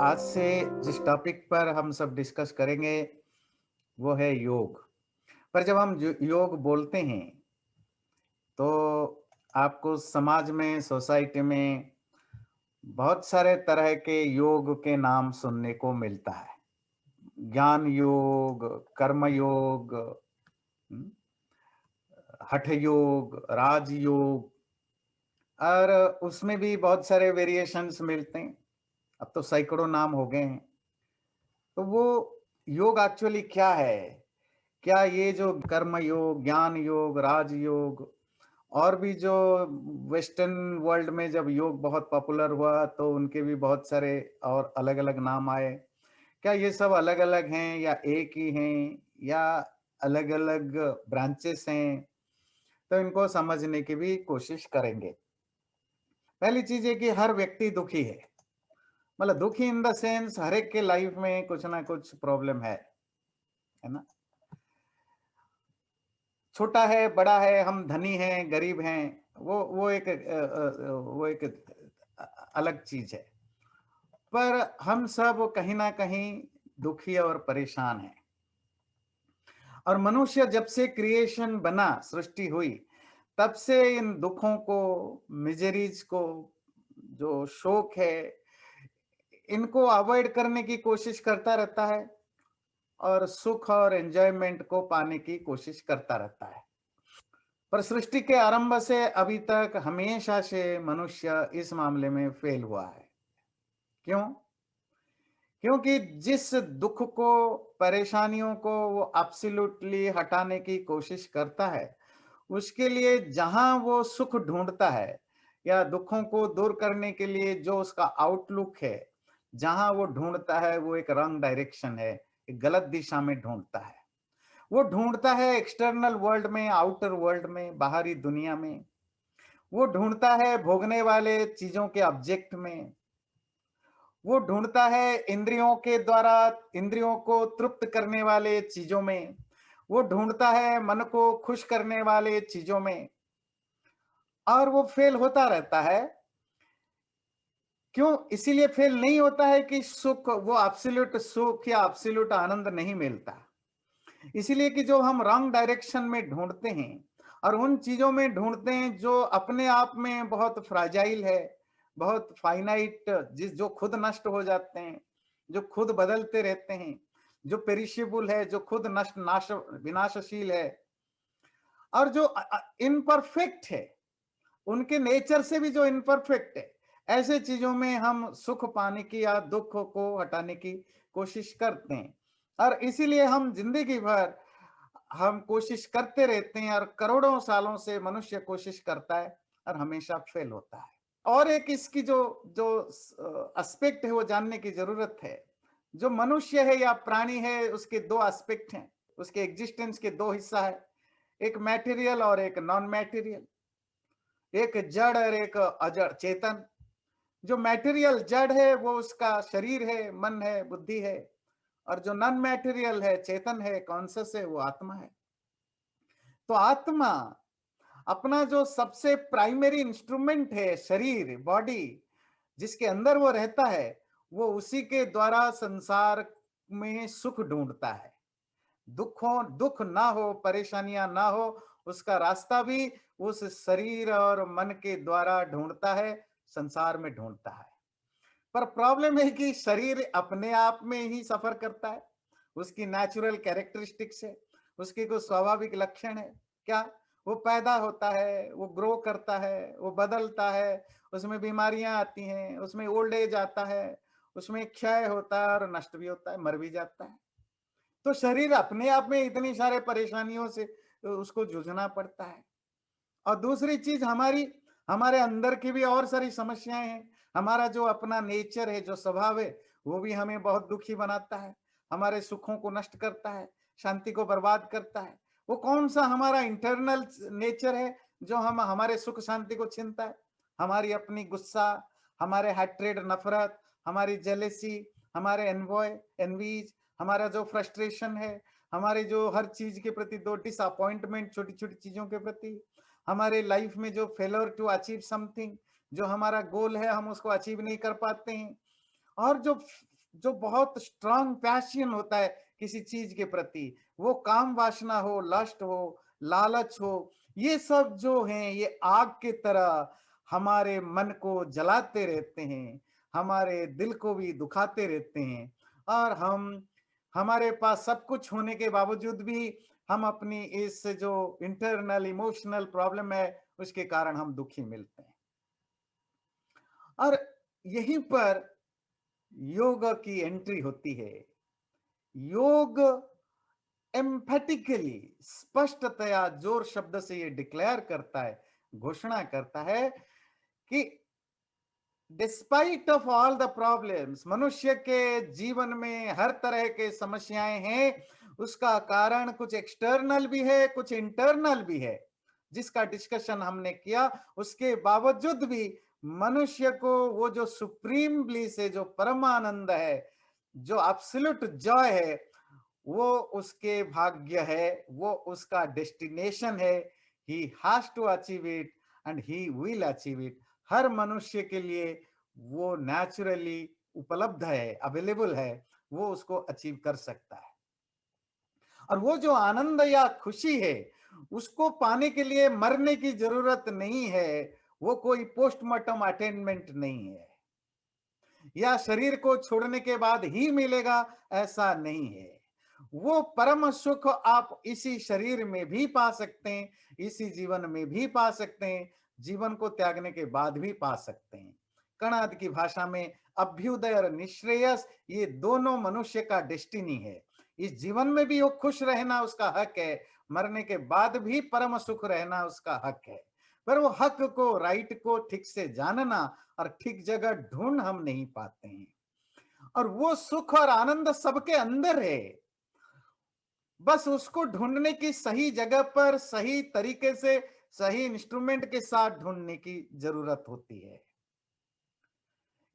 आज से जिस टॉपिक पर हम सब डिस्कस करेंगे वो है योग। पर जब हम योग बोलते हैं तो आपको समाज में, सोसाइटी में बहुत सारे तरह के योग के नाम सुनने को मिलता है। ज्ञान योग, कर्म योग, हम्म, हठ योग, राजयोग, और उसमें भी बहुत सारे वेरिएशंस मिलते हैं। अब तो सैकड़ों नाम हो गए हैं। तो वो योग एक्चुअली क्या है? क्या ये जो कर्म योग, ज्ञान योग, राजयोग और भी जो वेस्टर्न वर्ल्ड में जब योग बहुत पॉपुलर हुआ तो उनके भी बहुत सारे और अलग-अलग नाम आए। क्या ये सब अलग-अलग हैं या एक ही हैं या अलग-अलग ब्रांचेस हैं? तो इनको समझने की भी कोशिश करेंगे। पहली चीज़ है कि हर व्यक्ति दुखी है। मतलब दुखी इन द सेंस हर एक के लाइफ में कुछ ना कुछ प्रॉब्लम है ना? छोटा है, बड़ा है, हम धनी हैं, गरीब हैं, वो एक अलग चीज़ है। पर हम सब कहीं न कहीं दुखी और परेशान हैं। और मनुष्य जब से क्रिएशन बना, सृष्टि हुई, तब से इन दुखों को, मिज़रीज़ को, जो शोक है, इनको अवॉइड करने की कोशिश करता रहता है और सुख और एन्जॉयमेंट को पाने की कोशिश करता रहता है। पर सृष्टि के आरंभ से अभी तक हमेशा से मनुष्य इस मामले में फेल हुआ है। क्यों? क्योंकि जिस दुख को, परेशानियों को वो एब्सोल्युटली हटाने की कोशिश करता है, उसके लिए जहां वो सुख ढूंढता है या दुखों को दूर करने के लिए जो उसका आउटलुक है, जहां वो ढूंढता है वो एक रॉन्ग डायरेक्शन है, एक गलत दिशा में ढूंढता है। वो ढूंढता है एक्सटर्नल वर्ल्ड में, आउटर वर्ल्ड में, बाहरी दुनिया में। वो ढूंढता है भोगने वाले चीजों के ऑब्जेक्ट में। वो ढूंढता है इंद्रियों के द्वारा इंद्रियों को तृप्त करने वाले चीजों में। वो ढूंढता है मन को खुश करने वाले चीजों में। और वो फेल होता रहता है। क्यों? इसीलिए फेल नहीं होता है कि सुख, वो एब्सोल्यूट सुख या एब्सोल्यूट आनंद नहीं मिलता। इसीलिए कि जो हम रॉन्ग डायरेक्शन में ढूंढते हैं और उन चीजों में ढूंढते हैं जो अपने आप में बहुत फ्राजाइल है, बहुत फाइनाइट, जिस जो खुद नष्ट हो जाते हैं, जो खुद बदलते रहते हैं, जो पेरिशेबल है, जो खुद नष्ट नाश विनाशशील है, और जो इनपरफेक्ट है, उनके नेचर से भी जो इनपरफेक्ट है, ऐसे चीजों में हम सुख पाने की या दुख को हटाने की कोशिश करते हैं। और इसीलिए हम जिंदगी भर हम कोशिश करते रहते हैं और करोड़ों सालों से मनुष्य कोशिश करता है और हमेशा फेल होता है। और एक इसकी जो जो एस्पेक्ट है वो जानने की जरूरत है। जो मनुष्य है या प्राणी है उसके दो एस्पेक्ट हैं, उसके एग्जिस्टेंस के दो हिस्सा है, एक मैटेरियल और एक नॉन मैटेरियल, एक जड़ और एक अजड़ चेतन। जो मैटेरियल जड़ है वो उसका शरीर है, मन है, बुद्धि है। और जो नॉन मैटेरियल है, चेतन है, कॉन्सियस है, वो आत्मा है। तो आत्मा अपना जो सबसे प्राइमरी इंस्ट्रूमेंट है, शरीर, बॉडी, जिसके अंदर वो रहता है, वो उसी के द्वारा संसार में सुख ढूंढता है। दुख ना हो, परेशानियां ना हो, उसका रास्ता भी उस शरीर और मन के द्वारा ढूंढता है, संसार में ढूंढता है। पर प्रॉब्लम है कि शरीर अपने आप में ही सफर करता है। उसकी नेचुरल कैरेक्टरिस्टिक्स है, उसके कुछ स्वाभाविक लक्षण है। क्या? वो पैदा होता है, वो ग्रो करता है, वो बदलता है, उसमें बीमारियां आती हैं, उसमें ओल्ड एज आता है, उसमें क्षय होता है और नष्ट भी होता है, मर भी जाता है। तो शरीर अपने आप में इतनी सारे परेशानियों से उसको जूझना पड़ता है। और दूसरी चीज हमारी, हमारे अंदर की भी और सारी समस्याएं हैं। हमारा जो अपना नेचर है, जो स्वभाव है, वो भी हमें बहुत दुखी बनाता है, हमारे सुखों को नष्ट करता है, शांति को बर्बाद करता है। वो कौन सा हमारा इंटरनल नेचर है जो हम हमारे सुख शांति को छीनता है? हमारी अपनी गुस्सा, हमारे हैट्रेड, नफरत, हमारी जेलेसी, हमारे एनवॉय एनवीज, हमारा जो फ्रस्ट्रेशन है, हमारे जो हर चीज के प्रति दो डिसअपॉइंटमेंट, छोटी छोटी चीजों के प्रति, हमारे लाइफ में जो फेलर टू अचीव समथिंग, जो हमारा गोल है हम उसको अचीव नहीं कर पाते हैं, और जो जो बहुत स्ट्रांग पैशन होता है किसी चीज के प्रति, वो काम वासना हो, लस्ट हो, लालच हो, ये सब जो हैं ये आग की तरह हमारे मन को जलाते रहते हैं, हमारे दिल को भी दुखाते रहते हैं। और हमारे पास सब कुछ होने के बावजूद भी हम अपनी इस जो इंटरनल इमोशनल प्रॉब्लम है उसके कारण हम दुखी मिलते हैं। और यहीं पर योग की एंट्री होती है। योग एम्फेटिकली, स्पष्टतया जोर शब्द से ये डिक्लेयर करता है, घोषणा करता है कि despite of all the problems, मनुष्य के जीवन में हर तरह के समस्याएं हैं, उसका कारण कुछ एक्सटर्नल भी है, कुछ इंटरनल भी है, जिसका डिस्कशन हमने किया। उसके बावजूद भी मनुष्य को वो जो सुप्रीम ब्लिस है, जो परमानंद है, जो एब्सोल्यूट जॉय है, वो उसके भाग्य है, वो उसका डेस्टिनेशन है। He has to achieve it and he will achieve it. हर मनुष्य के लिए वो नेचुरली उपलब्ध है, अवेलेबल है, वो उसको अचीव कर सकता है। और वो जो आनंद या खुशी है, उसको पाने के लिए मरने की जरूरत नहीं है, वो कोई पोस्टमार्टम अटेनमेंट नहीं है, या शरीर को छोड़ने के बाद ही मिलेगा, ऐसा नहीं है। वो परम सुख आप इसी शरीर में भी पा सकते हैं, इसी जीवन में भी पा सकते हैं, जीवन को त्यागने के बाद भी पा सकते हैं। कणाद की भाषा में अभ्युदय और निश्रेयस, ये दोनों मनुष्य का डेस्टिनी है। इस जीवन में भी वो खुश रहना उसका हक है, मरने के बाद भी परम सुख रहना उसका हक है। पर वो हक को, राइट को ठीक से जानना और ठीक जगह ढूंढ हम नहीं पाते हैं। और वो सुख और आनंद सबके अंदर है, बस उसको ढूंढने की सही जगह पर, सही तरीके से, सही इंस्ट्रूमेंट के साथ ढूंढने की जरूरत होती है।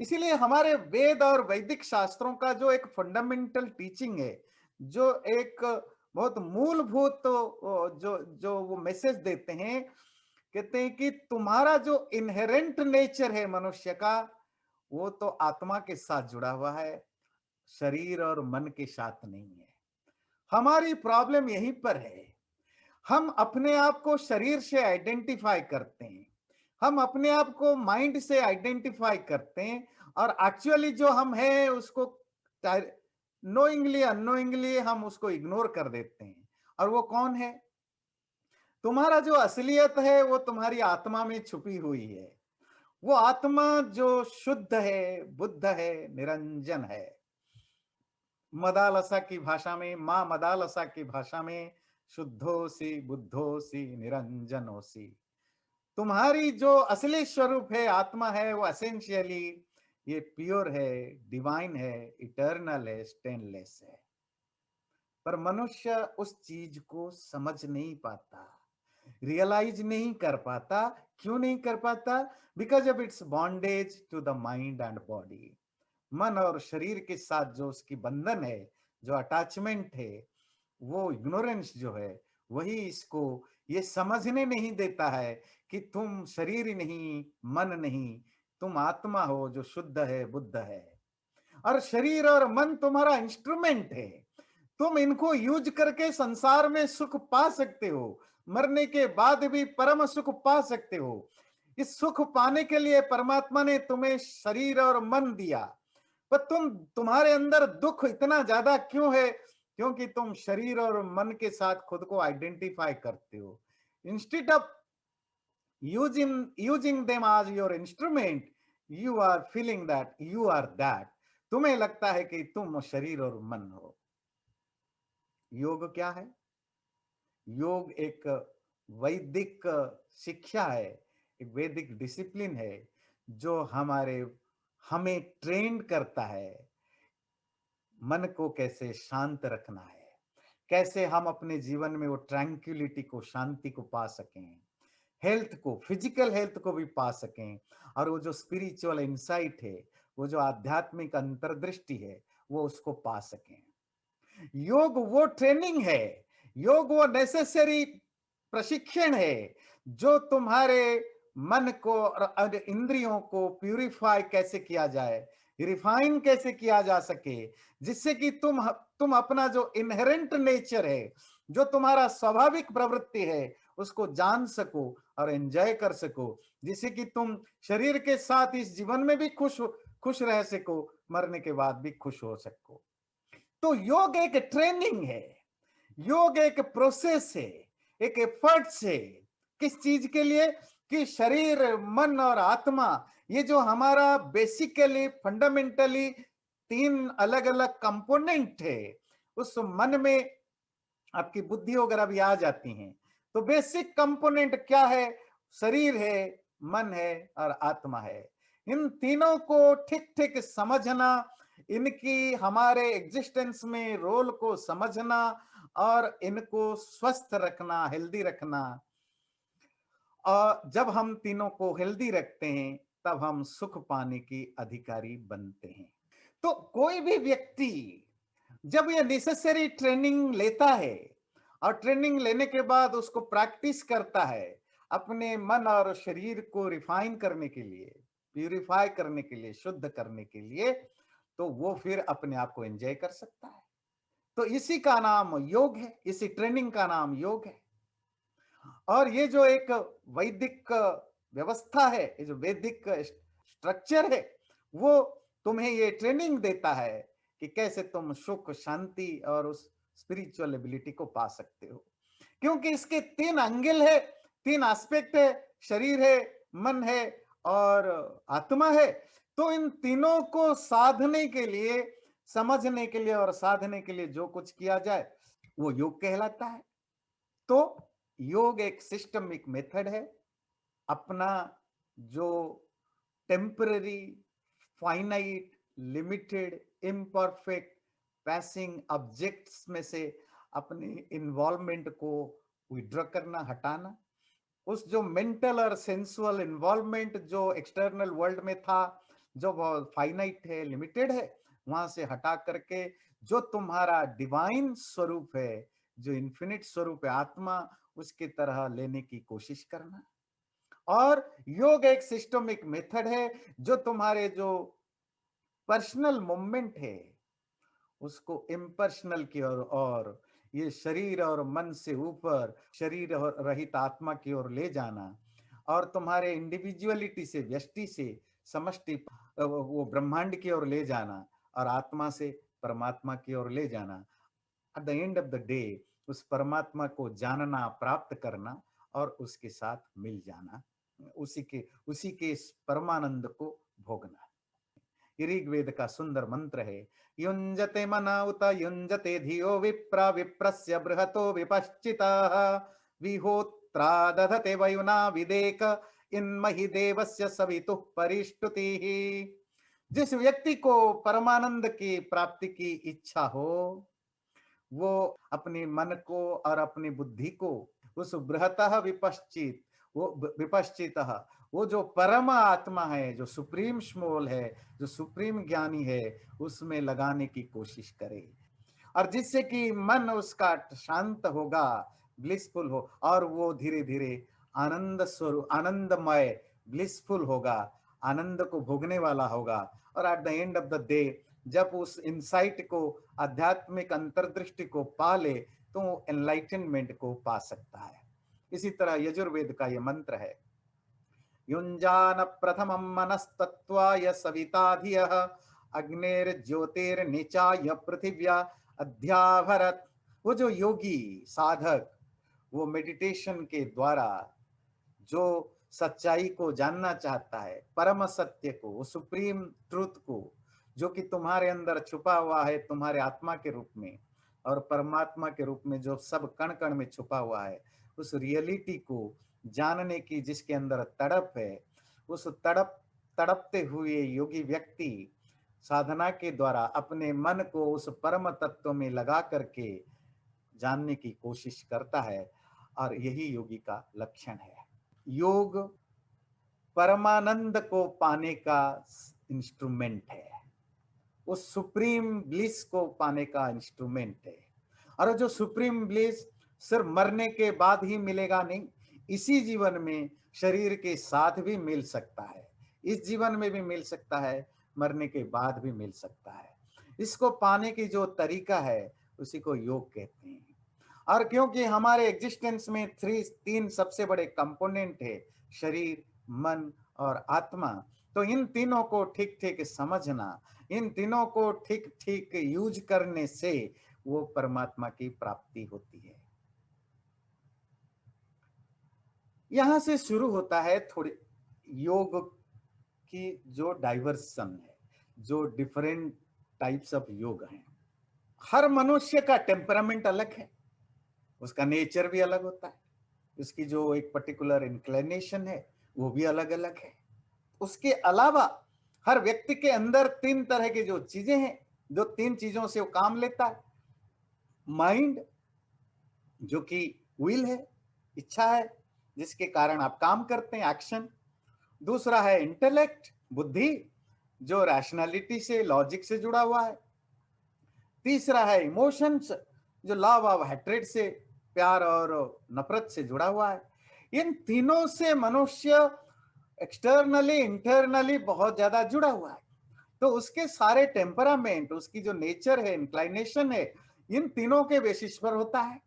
इसीलिए हमारे वेद और वैदिक शास्त्रों का जो एक फंडामेंटल टीचिंग है, जो एक बहुत मूलभूत जो जो वो मैसेज देते हैं, कहते हैं कि तुम्हारा जो इनहेरेंट नेचर है मनुष्य का, वो तो आत्मा के साथ जुड़ा हुआ है, शरीर और मन के साथ नहीं है। हमारी प्रॉब्लम यहीं पर है। हम अपने आप को शरीर से आइडेंटिफाई करते हैं, हम अपने आप को माइंड से आइडेंटिफाई करते हैं, और एक्चुअली जो हम हैं उसको नोइंगली अननोइंगली हम उसको इग्नोर कर देते हैं। और वो कौन है? तुम्हारा जो असलियत है वो तुम्हारी आत्मा में छुपी हुई है। वो आत्मा जो शुद्ध है, बुद्ध है, निरंजन है। मदालसा की भाषा में, माँ मदालसा की भाषा में, शुद्धोसी बुद्धोसी निरंजनोसी। तुम्हारी जो असली स्वरूप है, आत्मा है, वो एसेंशियली ये प्योर है, डिवाइन है, इटर्नल है, स्टेनलेस है। पर मनुष्य उस चीज को समझ नहीं पाता, रियलाइज नहीं कर पाता। क्यों नहीं कर पाता? Because of its bondage to the mind and body. मन और शरीर के साथ जो उसकी बंधन है, जो अटैचमेंट है, वो इग्नोरेंस जो है, वही इसको ये समझने नहीं देता है कि तुम शरीर ही नहीं, मन नहीं, तुम आत्मा हो जो शुद्ध है, बुद्ध है। और शरीर और मन तुम्हारा इंस्ट्रूमेंट है। तुम इनको यूज करके संसार में सुख पा सकते हो, मरने के बाद भी परम सुख पा सकते हो। इस सुख पाने के लिए परमात्मा ने तुम्हें शरीर और मन दिया। पर तुम्हारे अंदर दुख इतना ज्यादा क्यों है? क्योंकि तुम शरीर और मन के साथ खुद को आइडेंटिफाई करते हो। Instead of using them as your instrument, you are feeling that you are that. तुम्हें लगता है कि तुम शरीर और मन हो। योग क्या है? योग एक वैदिक शिक्षा है, एक वैदिक डिसिप्लिन है, जो हमें ट्रेन करता है मन को कैसे शांत रखना है, कैसे हम अपने जीवन में वो ट्रैंक्विलिटी को, शांति को पा सकें, हेल्थ को, फिजिकल हेल्थ को भी पा सकें, और वो जो स्पिरिचुअल इंसाइट है, वो जो आध्यात्मिक अंतर्दृष्टि है, वो उसको पा सकें। योग वो ट्रेनिंग है, योग वो नेसेसरी प्रशिक्षण है, जो तुम्हारे मन को और इंद्रियों को प्यूरिफाई कैसे किया जाए, रिफाइन कैसे किया जा सके, जिससे कि तुम अपना जो इनहेरेंट नेचर है, जो तुम्हारा स्वाभाविक प्रवृत्ति है, उसको जान सको और एंजॉय कर सको, जिससे कि तुम शरीर के साथ इस जीवन में भी खुश रह सको, मरने के बाद भी खुश हो सको। तो योग एक ट्रेनिंग है, योग एक प्रोसेस है, एक एफर्ट्स है। किस चीज के लिए? कि शरीर, मन और आत्मा, ये जो हमारा बेसिकली फंडामेंटली तीन अलग अलग कंपोनेंट है, उस मन में आपकी बुद्धि वगैरह भी आ जाती हैं। तो बेसिक कंपोनेंट क्या है? शरीर है, मन है और आत्मा है। इन तीनों को ठीक ठीक समझना, इनकी हमारे एग्जिस्टेंस में रोल को समझना और इनको स्वस्थ रखना, हेल्दी रखना, और जब हम तीनों को हेल्दी रखते हैं तब हम सुख पाने की अधिकारी बनते हैं। तो कोई भी व्यक्ति जब ये नेसेसरी ट्रेनिंग लेता है और ट्रेनिंग लेने के बाद उसको प्रैक्टिस करता है अपने मन और शरीर को रिफाइन करने के लिए, प्यूरिफाई करने के लिए, शुद्ध करने के लिए, तो वो फिर अपने आप को एंजॉय कर सकता है। तो इसी का नाम योग है, इसी ट्रेनिंग का नाम योग है। और ये जो एक वैदिक व्यवस्था है, ये जो वैदिक स्ट्रक्चर है, वो तुम्हें ये ट्रेनिंग देता है कि कैसे तुम सुख, शांति और उस स्पिरिचुअल एबिलिटी को पा सकते हो। क्योंकि इसके तीन एंगल है, तीन एस्पेक्ट है, शरीर है, मन है और आत्मा है। तो इन तीनों को साधने के लिए, समझने के लिए और साधने के लिए जो कुछ किया जाए वो योग कहलाता है। तो योग एक सिस्टमिक मेथड है। अपना जो temporary, finite, limited, imperfect, passing objects में से अपने इन्वॉल्वमेंट को विड्रॉ करना, हटाना, उस जो मेंटल और सेंसुअल इन्वॉल्वमेंट जो एक्सटर्नल वर्ल्ड में था, जो फाइनाइट है, लिमिटेड है, वहां से हटा करके जो तुम्हारा डिवाइन स्वरूप है, जो इन्फिनिट स्वरूप है आत्मा, उसकी तरह लेने की कोशिश करना। और योग एक सिस्टमिक मेथड है जो तुम्हारे जो पर्सनल मूवमेंट है उसको इम्पर्सनल की ओर और ये शरीर और मन से ऊपर शरीर रहित आत्मा की ओर ले जाना, और तुम्हारे इंडिविजुअलिटी से, व्यष्टि से समष्टि, वो ब्रह्मांड की ओर ले जाना, और आत्मा से परमात्मा की ओर ले जाना। At the end of the day उस परमात्मा को जानना, प्राप्त करना और उसके साथ मिल जाना, उसी के इस परमानंद को भोगना। ऋग्वेद का सुंदर मंत्र है, युंजते मना उत युंजते धियो विप्र विप्रस्य बृहतो विपश्चितः विहोत्रा दधते वयुना विदेक इन्महि देवस्य सवितुः परिष्टुतिः। जिस व्यक्ति को परमानंद की प्राप्ति की इच्छा हो, वो अपने मन को और अपनी बुद्धि को उस बृहतः विपश्चित, वो विपश्चितः, वो जो परम आत्मा है, जो सुप्रीम स्मॉल है, जो सुप्रीम ज्ञानी है, उसमें लगाने की कोशिश करे, और जिससे कि मन उसका शांत होगा, ब्लिसफुल हो, और वो धीरे धीरे आनंद स्वरूप, आनंदमय, ब्लिसफुल होगा, आनंद को भोगने वाला होगा। और at the end of the day जब उस इंसाइट को, आध्यात्मिक अंतर्दृष्टि को पा ले, तो एनलाइटनमेंट को पा सकता है। इसी तरह यजुर्वेद का यह मंत्र है, युंजान प्रथमं मनस्तत्वाय सविता धियः अग्निर्ज्योतिर्निचाय पृथिव्या अध्याभरत। वो जो योगी साधक, वो मेडिटेशन के द्वारा जो सच्चाई को जानना चाहता है, परम सत्य को, सुप्रीम ट्रूथ को, जो कि तुम्हारे अंदर छुपा हुआ है, तुम्हारे आत्मा के रूप में और परमात्मा के रूप में, जो सब कण कण में छुपा हुआ है, उस रियलिटी को जानने की जिसके अंदर तड़प है, उस तड़पते हुए योगी व्यक्ति साधना के द्वारा अपने मन को उस परम तत्व में लगा करके जानने की कोशिश करता है, और यही योगी का लक्षण है। योग परमानंद को पाने का इंस्ट्रूमेंट है, उस सुप्रीम ब्लिस को पाने का इंस्ट्रूमेंट है। और जो सुप्रीम ब्लिस सिर्फ मरने के बाद ही मिलेगा नहीं, इसी जीवन में शरीर के साथ भी मिल सकता है, इस जीवन में भी मिल सकता है, मरने के बाद भी मिल सकता है। इसको पाने की जो तरीका है उसी को योग कहते हैं। और क्योंकि हमारे एग्जिस्टेंस में तीन सबसे बड़े कंपोनेंट है, शरीर, मन और आत्मा, तो इन तीनों को ठीक ठीक समझना, इन तीनों को ठीक ठीक यूज करने से वो परमात्मा की प्राप्ति होती है। यहां से शुरू होता है थोड़ी योग की जो डाइवर्सन है, जो डिफरेंट टाइप्स ऑफ योग हैं। हर मनुष्य का टेम्परामेंट अलग है, उसका नेचर भी अलग होता है, उसकी जो एक पर्टिकुलर इंक्लिनेशन है वो भी अलग अलग है। उसके अलावा हर व्यक्ति के अंदर तीन तरह की जो चीजें हैं, जो तीन चीजों से वो काम लेता है। माइंड, जो कि विल है, इच्छा है, जिसके कारण आप काम करते हैं, एक्शन। दूसरा है इंटेलेक्ट, बुद्धि, जो रैशनैलिटी से, लॉजिक से जुड़ा हुआ है। तीसरा है इमोशंस, जो लव और हेट्रेड से, प्यार और नफरत से जुड़ा हुआ है। इन तीनों से मनुष्य एक्सटर्नली इंटरनली बहुत ज्यादा जुड़ा हुआ है। तो उसके सारे टेम्परामेंट, उसकी जो नेचर है, इंक्लाइनेशन है, इन तीनों के बेसिस पर होता है।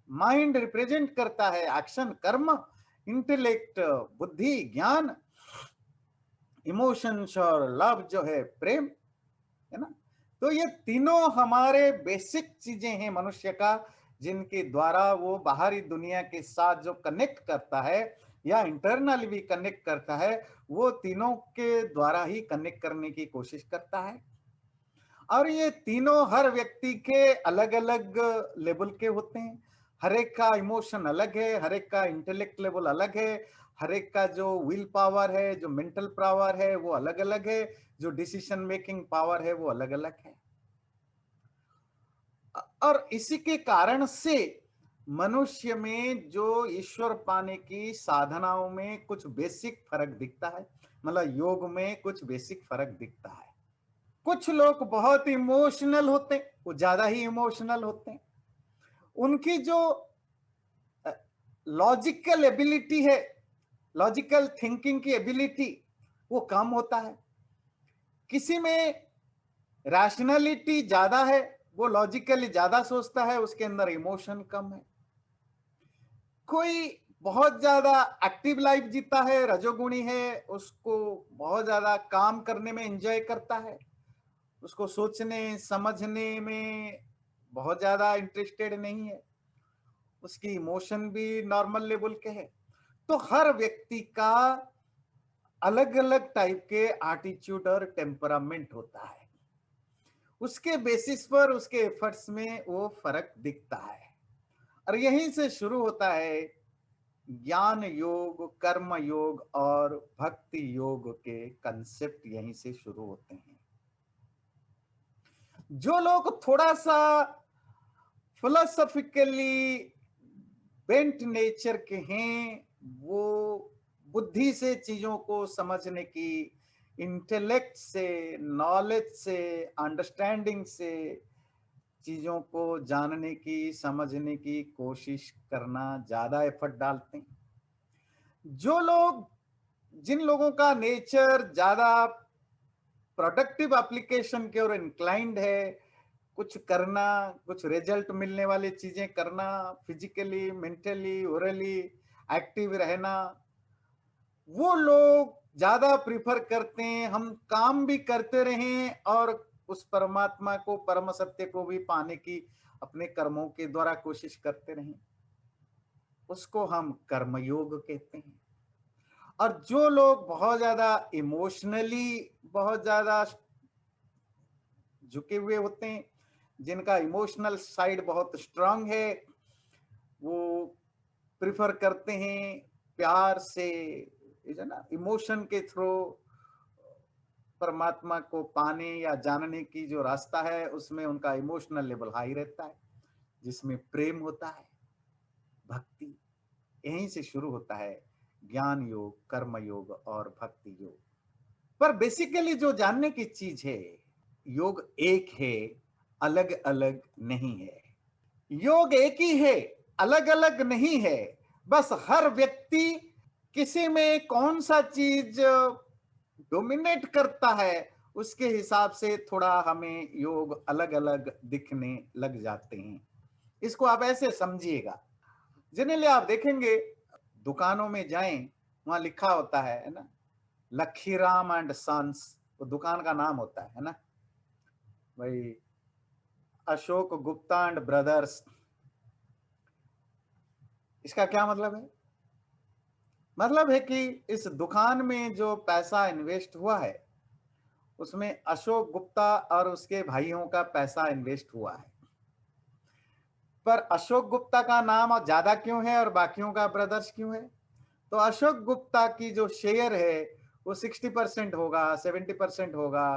माइंड रिप्रेजेंट करता है एक्शन, कर्म, इंटेलेक्ट बुद्धि, ज्ञान, इमोशंस और लव जो है प्रेम, है ना। तो ये तीनों हमारे बेसिक चीजें हैं मनुष्य का, जिनके द्वारा वो बाहरी दुनिया के साथ जो कनेक्ट करता है या इंटरनली भी कनेक्ट करता है, वो तीनों के द्वारा ही कनेक्ट करने की कोशिश करता है। और ये तीनों हर व्यक्ति के अलग अलग लेवल के होते हैं। हर एक का इमोशन अलग है, हर एक का इंटेलेक्ट लेवल अलग है, हर एक का जो विल पावर है, जो मेंटल पावर है वो अलग अलग है, जो डिसीजन मेकिंग पावर है वो अलग अलग है। और इसी के कारण से मनुष्य में जो ईश्वर पाने की साधनाओं में कुछ बेसिक फर्क दिखता है, मतलब योग में कुछ बेसिक फर्क दिखता है। कुछ लोग बहुत इमोशनल होते हैं, वो ज्यादा ही इमोशनल होते हैं। उनकी जो लॉजिकल एबिलिटी है, लॉजिकल थिंकिंग की एबिलिटी, वो कम होता है। किसी में रैशनैलिटी ज्यादा है, वो लॉजिकली ज्यादा सोचता है, उसके अंदर इमोशन कम है। कोई बहुत ज्यादा एक्टिव लाइफ जीता है, रजोगुणी है, उसको बहुत ज्यादा काम करने में एंजॉय करता है, उसको सोचने समझने में बहुत ज्यादा इंटरेस्टेड नहीं है, उसकी इमोशन भी नॉर्मल लेवल के है। तो हर व्यक्ति का अलग अलग टाइप के एटीट्यूड और टेम्परामेंट होता है, उसके बेसिस पर उसके एफर्ट्स में वो फर्क दिखता है। और यहीं से शुरू होता है ज्ञान योग, कर्म योग और भक्ति योग के कंसेप्ट, यहीं से शुरू होते हैं। जो लोग थोड़ा सा फिलोसॉफिकली बेंट नेचर के हैं, वो बुद्धि से चीजों को समझने की, इंटेलेक्ट से, नॉलेज से, अंडरस्टैंडिंग से चीजों को जानने की, समझने की कोशिश करना ज्यादा एफर्ट डालते हैं। जो लोग, जिन लोगों का नेचर ज्यादा प्रोडक्टिव एप्लीकेशन की ओर इंक्लाइंड है, कुछ करना, कुछ रिजल्ट मिलने वाली चीजें करना, फिजिकली, मेंटली, ओरली एक्टिव रहना, वो लोग ज्यादा प्रिफर करते हैं हम काम भी करते रहें और उस परमात्मा को, परम सत्य को भी पाने की अपने कर्मों के द्वारा कोशिश करते रहें। उसको हम कर्मयोग कहते हैं। और जो लोग बहुत ज्यादा इमोशनली बहुत ज्यादा झुके हुए होते हैं, जिनका इमोशनल साइड बहुत स्ट्रांग है, वो प्रिफर करते हैं प्यार से, है ना, इमोशन के थ्रू परमात्मा को पाने या जानने की जो रास्ता है, उसमें उनका इमोशनल लेवल हाई रहता है, जिसमें प्रेम होता है, भक्ति। यहीं से शुरू होता है ज्ञान योग, कर्म योग और भक्ति योग। पर बेसिकली जो जानने की चीज है, योग एक है, अलग अलग नहीं है। योग एक ही है, अलग अलग नहीं है। बस हर व्यक्ति किसी में कौन सा चीज डोमिनेट करता है, उसके हिसाब से थोड़ा हमें योग अलग अलग दिखने लग जाते हैं। इसको आप ऐसे समझिएगा, जनरली आप देखेंगे दुकानों में जाएं, वहां लिखा होता है ना, लखीराम एंड सन्स, वो दुकान का नाम होता है ना भाई, अशोक गुप्ता एंड ब्रदर्स। इसका क्या मतलब है? मतलब है कि इस दुकान में जो पैसा इन्वेस्ट हुआ है, उसमें अशोक गुप्ता और उसके भाइयों का पैसा इन्वेस्ट हुआ है। पर अशोक गुप्ता का नाम ज्यादा क्यों है और बाकियों का ब्रदर्स क्यों है? तो अशोक गुप्ता की जो शेयर है वो 60% होगा, 70% होगा,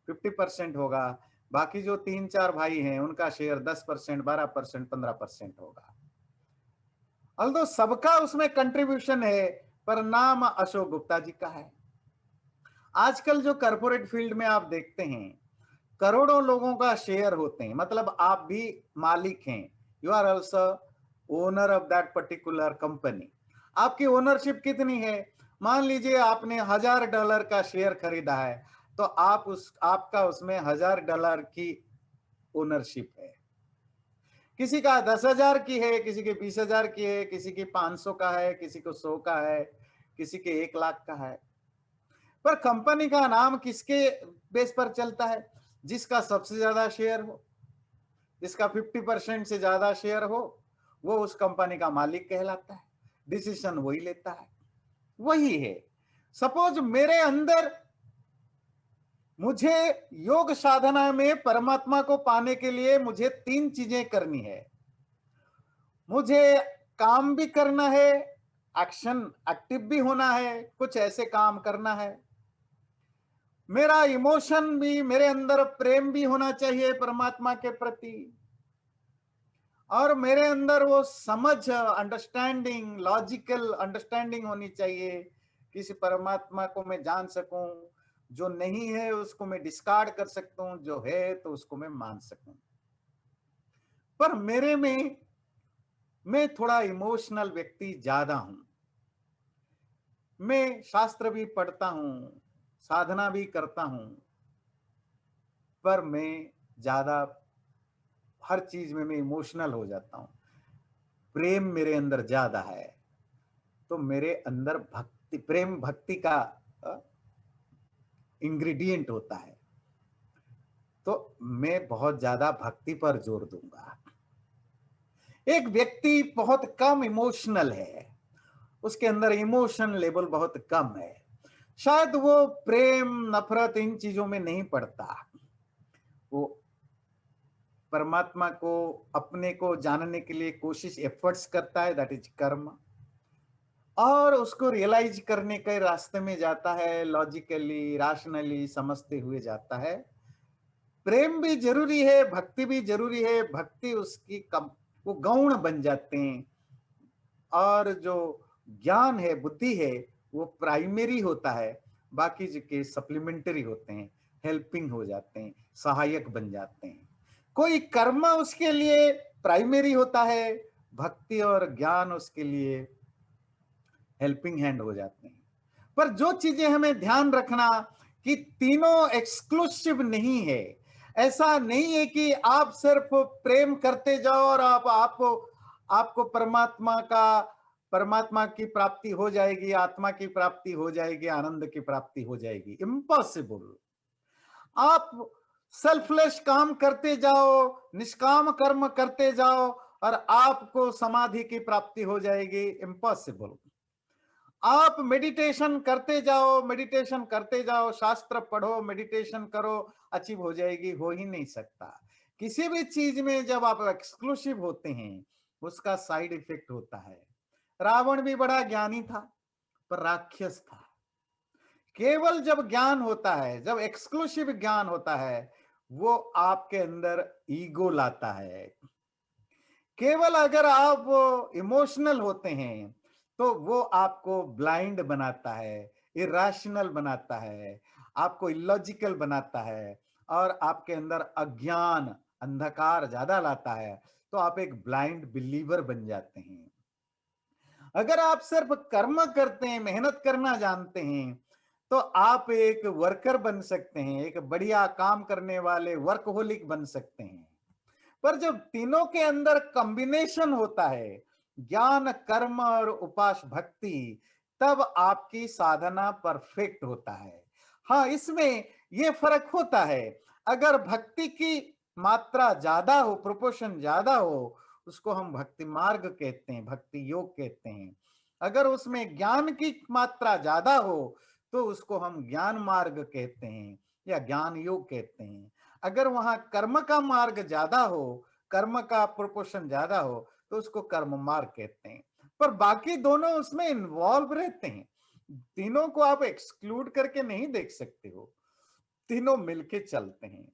50% होगा। बाकी जो 3-4 भाई हैं उनका शेयर 10%, 12%, 15% होगा। अल्दो सबका उसमें कंट्रीब्यूशन है, पर नाम अशोक गुप्ता जी का है। आजकल जो कॉर्पोरेट फील्ड में आप देखते हैं, करोड़ों लोगों का शेयर होते हैं, मतलब आप भी मालिक हैं, you are also owner of that particular company. आपकी ओनरशिप कितनी है? मान लीजिए आपने $1000 का शेयर खरीदा है, तो आपका उसमें $1000 की ओनरशिप है। किसी का 10,000 की है, किसी के 20,000 की है, किसी की 500 का है, किसी को 100 का है, किसी के 1 लाख का है। पर कंपनी का नाम किसके बेस पर चलता है? जिसका सबसे ज्यादा शेयर हो, जिसका 50% से ज्यादा शेयर हो, वो उस कंपनी का मालिक कहलाता है। डिसीजन वही लेता है। वही है, सपोज मेरे अंदर, मुझे योग साधना में परमात्मा को पाने के लिए मुझे 3 चीजें करनी है। मुझे काम भी करना है, एक्शन एक्टिव भी होना है, कुछ ऐसे काम करना है। मेरा इमोशन भी, मेरे अंदर प्रेम भी होना चाहिए परमात्मा के प्रति, और मेरे अंदर वो समझ, अंडरस्टैंडिंग, लॉजिकल अंडरस्टैंडिंग होनी चाहिए। किसी परमात्मा को मैं जान सकूं, जो नहीं है उसको मैं डिस्कार्ड कर सकता हूं, जो है तो उसको मैं मान सकूं। पर मेरे में, मैं थोड़ा इमोशनल व्यक्ति ज्यादा हूं। मैं शास्त्र भी पढ़ता हूं, साधना भी करता हूं, पर मैं ज्यादा हर चीज में मैं इमोशनल हो जाता हूं। प्रेम मेरे अंदर ज्यादा है, तो मेरे अंदर भक्ति, प्रेम भक्ति का इंग्रेडिएंट होता है, तो मैं बहुत ज्यादा भक्ति पर जोर दूंगा। एक व्यक्ति बहुत कम इमोशनल है, उसके अंदर इमोशन लेवल बहुत कम है, शायद वो प्रेम नफरत इन चीजों में नहीं पड़ता। वो परमात्मा को, अपने को जानने के लिए कोशिश, एफर्ट्स करता है, दैट इज कर्म, और उसको रियलाइज करने के रास्ते में जाता है, लॉजिकली रैशनली समझते हुए जाता है। प्रेम भी जरूरी है, भक्ति भी जरूरी है, भक्ति उसकी कम, वो गौण बन जाते हैं, और जो ज्ञान है, बुद्धि है, वो प्राइमरी होता है, बाकी जो के सप्लीमेंटरी होते हैं, हेल्पिंग हो जाते हैं, सहायक बन जाते हैं। कोई कर्म उसके लिए प्राइमरी होता है, भक्ति और ज्ञान उसके लिए हेल्पिंग हैंड हो जाते हैं। पर जो चीजें हमें ध्यान रखना, कि तीनों एक्सक्लूसिव नहीं है। ऐसा नहीं है कि आप सिर्फ प्रेम करते जाओ और आप आपको आपको परमात्मा की प्राप्ति हो जाएगी, आत्मा की प्राप्ति हो जाएगी, आनंद की प्राप्ति हो जाएगी। इम्पॉसिबल। आप सेल्फलेस काम करते जाओ, निष्काम कर्म करते जाओ, और आपको समाधि की प्राप्ति हो जाएगी। इम्पॉसिबल। आप मेडिटेशन करते जाओ, मेडिटेशन करते जाओ, शास्त्र पढ़ो, मेडिटेशन करो, अचीव हो जाएगी, हो ही नहीं सकता। किसी भी चीज में जब आप एक्सक्लूसिव होते हैं, उसका साइड इफेक्ट होता है। रावण भी बड़ा ज्ञानी था, पर राक्षस था। केवल जब ज्ञान होता है, जब एक्सक्लूसिव ज्ञान होता है, वो आपके अंदर ईगो लाता है। केवल अगर आप इमोशनल होते हैं, तो वो आपको ब्लाइंड बनाता है, इरेशनल बनाता है, आपको इलॉजिकल बनाता है, और आपके अंदर अज्ञान, अंधकार ज्यादा लाता है, तो आप एक ब्लाइंड बिलीवर बन जाते हैं। अगर आप सिर्फ कर्म करते हैं, मेहनत करना जानते हैं, तो आप एक वर्कर बन सकते हैं, एक बढ़िया काम करने वाले वर्कहोलिक बन सकते हैं। पर जब तीनों के अंदर कॉम्बिनेशन होता है, ज्ञान, कर्म और उपास भक्ति, तब आपकी साधना परफेक्ट होता है। हाँ, इसमें ये फर्क होता है, अगर भक्ति की मात्रा ज्यादा हो, प्रोपोर्शन ज्यादा हो, उसको हम भक्ति मार्ग कहते हैं, भक्ति योग कहते हैं। अगर उसमें ज्ञान की मात्रा ज्यादा हो, तो उसको हम ज्ञान मार्ग कहते हैं या ज्ञान योग कहते हैं। अगर वहां कर्म का मार्ग ज्यादा हो, कर्म का प्रोपोर्शन ज्यादा हो, तो उसको कर्म मार्ग कहते हैं। पर बाकी दोनों उसमें इन्वॉल्व रहते हैं, तीनों को आप एक्सक्लूड करके नहीं देख सकते हो, तीनों मिलके चलते हैं।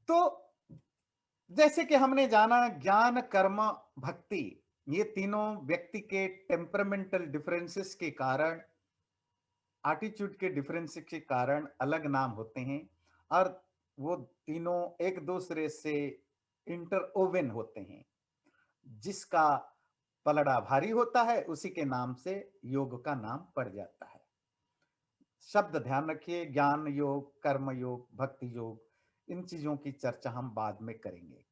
तो जैसे कि हमने जाना, ज्ञान, कर्म, भक्ति, ये तीनों व्यक्ति के टेम्परामेंटल डिफरेंसेस के कारण, एटीट्यूड के डिफरेंस के कारण अलग नाम होते हैं, और वो तीनों एक दूसरे से इंटरओवन होते हैं। जिसका पलड़ा भारी होता है, उसी के नाम से योग का नाम पड़ जाता है। शब्द ध्यान रखिए, ज्ञान योग, कर्म योग, भक्ति योग, इन चीजों की चर्चा हम बाद में करेंगे।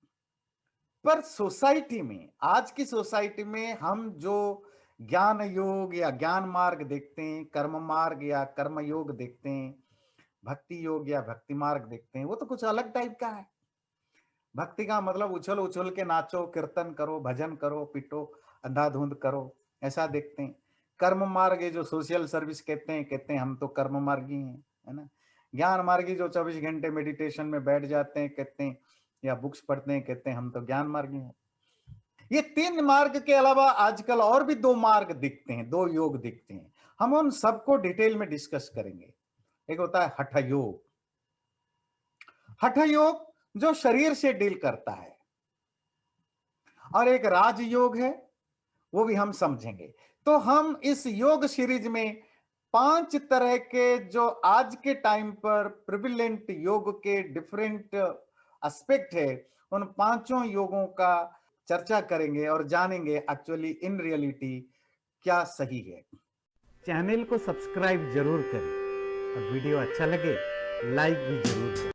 पर सोसाइटी में, आज की सोसाइटी में हम जो ज्ञान योग या ज्ञान मार्ग देखते हैं, कर्म मार्ग या कर्म योग देखते हैं, भक्ति योग या भक्ति मार्ग देखते हैं, वो तो कुछ अलग टाइप का है। भक्ति का मतलब उछल उछल के नाचो, कीर्तन करो, भजन करो, पिटो, अंधाधुंध करो, ऐसा देखते हैं। कर्म मार्ग ये जो सोशल सर्विस कहते हैं हम तो कर्म मार्गी हैं, है ना। ज्ञान मार्गी जो 24 घंटे मेडिटेशन में बैठ जाते हैं, कहते हैं, या बुक्स पढ़ते हैं, कहते हैं हम तो ज्ञान मार्गी हैं। ये 3 मार्ग के अलावा आजकल और भी 2 मार्ग दिखते हैं, 2 योग दिखते हैं। हम उन सबको डिटेल में डिस्कस करेंगे। एक होता है हठ योग। हठ योग जो शरीर से डील करता है, और एक राजयोग है, वो भी हम समझेंगे। तो हम इस योग सीरीज में 5 तरह के जो आज के टाइम पर प्रिविलेंट योग के डिफरेंट एस्पेक्ट है, उन पांचों योगों का चर्चा करेंगे और जानेंगे एक्चुअली इन रियलिटी क्या सही है। चैनल को सब्सक्राइब जरूर करें और वीडियो अच्छा लगे लाइक भी जरूर करें।